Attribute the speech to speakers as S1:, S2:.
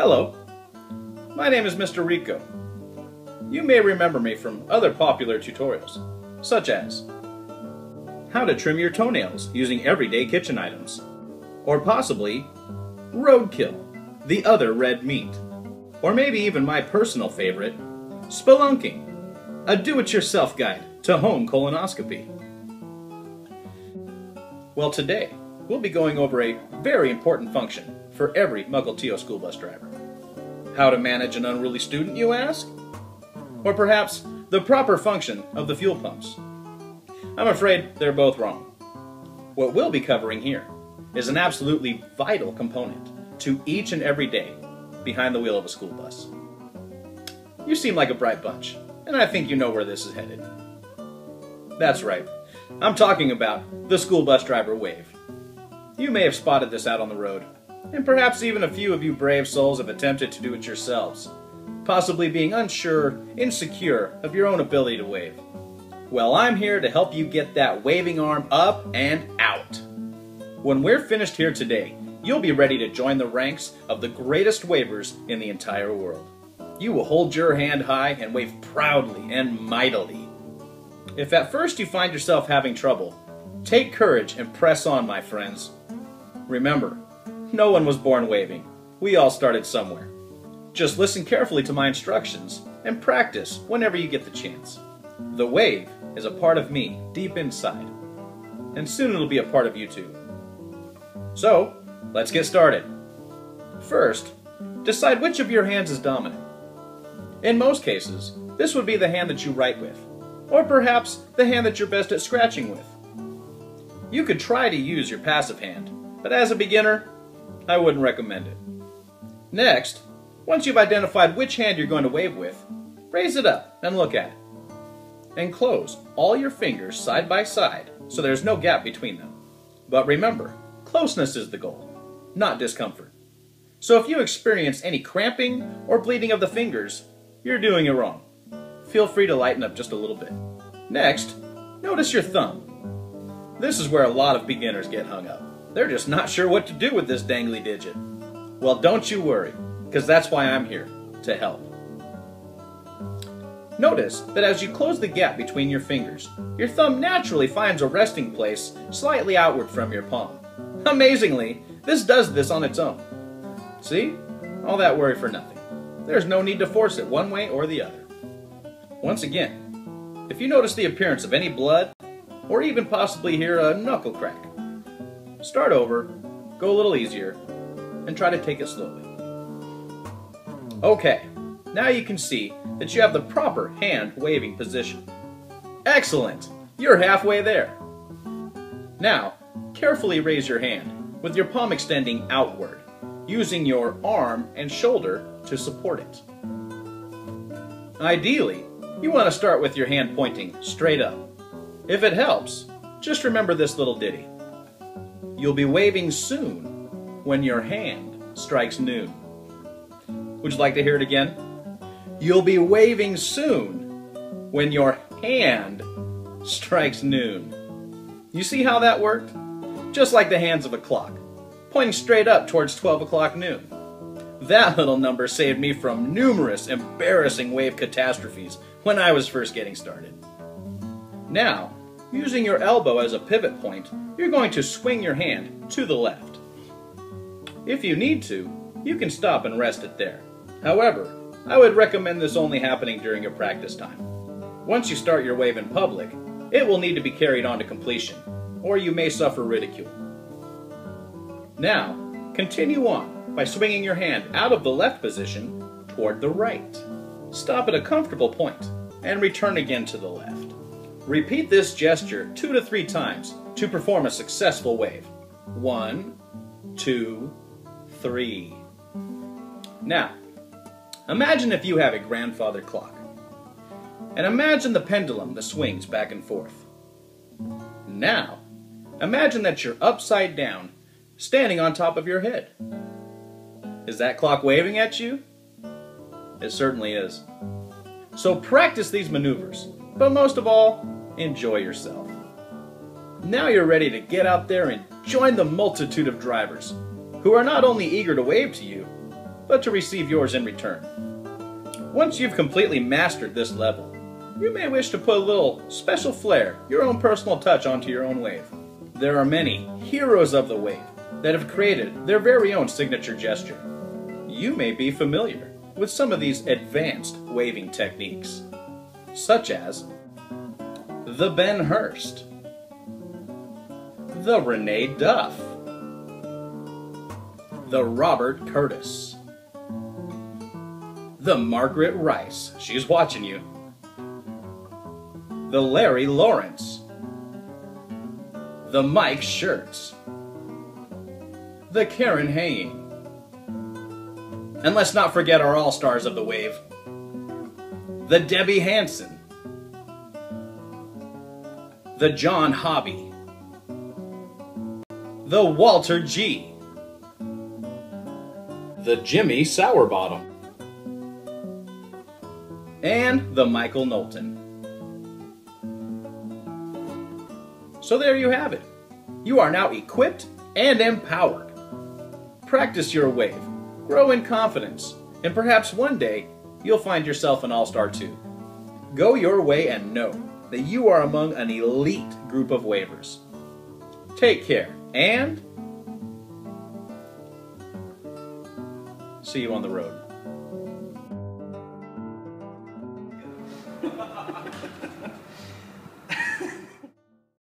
S1: Hello, my name is Mr. Rico. You may remember me from other popular tutorials, such as how to trim your toenails using everyday kitchen items, or possibly roadkill, the other red meat, or maybe even my personal favorite, spelunking, a do-it-yourself guide to home colonoscopy. Well, today we'll be going over a very important function for every Mukilteo school bus driver. How to manage an unruly student, you ask? Or perhaps the proper function of the fuel pumps? I'm afraid they're both wrong. What we'll be covering here is an absolutely vital component to each and every day behind the wheel of a school bus. You seem like a bright bunch, and I think you know where this is headed. That's right, I'm talking about the school bus driver wave. You may have spotted this out on the road, and perhaps even a few of you brave souls have attempted to do it yourselves, possibly being unsure, insecure of your own ability to wave. Well, I'm here to help you get that waving arm up and out. When we're finished here today, you'll be ready to join the ranks of the greatest wavers in the entire world. You will hold your hand high and wave proudly and mightily. If at first you find yourself having trouble, take courage and press on, my friends. Remember, no one was born waving. We all started somewhere. Just listen carefully to my instructions and practice whenever you get the chance. The wave is a part of me deep inside, and soon it'll be a part of you too. So, let's get started. First, decide which of your hands is dominant. In most cases, this would be the hand that you write with, or perhaps the hand that you're best at scratching with. You could try to use your passive hand, but as a beginner, I wouldn't recommend it. Next, once you've identified which hand you're going to wave with, raise it up and look at it. And close all your fingers side by side so there's no gap between them. But remember, closeness is the goal, not discomfort. So if you experience any cramping or bleeding of the fingers, you're doing it wrong. Feel free to lighten up just a little bit. Next, notice your thumb. This is where a lot of beginners get hung up. They're just not sure what to do with this dangly digit. Well, don't you worry, because that's why I'm here, to help. Notice that as you close the gap between your fingers, your thumb naturally finds a resting place slightly outward from your palm. Amazingly, this does this on its own. See? All that worry for nothing. There's no need to force it one way or the other. Once again, if you notice the appearance of any blood, or even possibly hear a knuckle crack, start over, go a little easier, and try to take it slowly. Okay, now you can see that you have the proper hand waving position. Excellent! You're halfway there. Now, carefully raise your hand with your palm extending outward, using your arm and shoulder to support it. Ideally, you want to start with your hand pointing straight up. If it helps, just remember this little ditty. You'll be waving soon when your hand strikes noon. Would you like to hear it again? You'll be waving soon when your hand strikes noon. You see how that worked? Just like the hands of a clock, pointing straight up towards 12 o'clock noon. That little number saved me from numerous embarrassing wave catastrophes when I was first getting started. Now, using your elbow as a pivot point, you're going to swing your hand to the left. If you need to, you can stop and rest it there. However, I would recommend this only happening during your practice time. Once you start your wave in public, it will need to be carried on to completion, or you may suffer ridicule. Now, continue on by swinging your hand out of the left position toward the right. Stop at a comfortable point and return again to the left. Repeat this gesture 2 to 3 times to perform a successful wave. 1, 2, 3. Now, imagine if you have a grandfather clock. And imagine the pendulum that swings back and forth. Now, imagine that you're upside down, standing on top of your head. Is that clock waving at you? It certainly is. So practice these maneuvers, but most of all, enjoy yourself. Now you're ready to get out there and join the multitude of drivers who are not only eager to wave to you, but to receive yours in return. Once you've completely mastered this level, you may wish to put a little special flair, your own personal touch onto your own wave. There are many heroes of the wave that have created their very own signature gesture. You may be familiar with some of these advanced waving techniques, such as the Ben Hurst, the Renee Duff, the Robert Curtis, the Margaret Rice, she's watching you, the Larry Lawrence, the Mike Shirts, the Karen Haying, and let's not forget our all-stars of the wave, the Debbie Hansen, the John Hobby, the Walter G, the Jimmy Sourbottom, and the Michael Knowlton. So there you have it. You are now equipped and empowered. Practice your wave, grow in confidence, and perhaps one day you'll find yourself an all-star too. Go your way and know that you are among an elite group of wavers. Take care and see you on the road.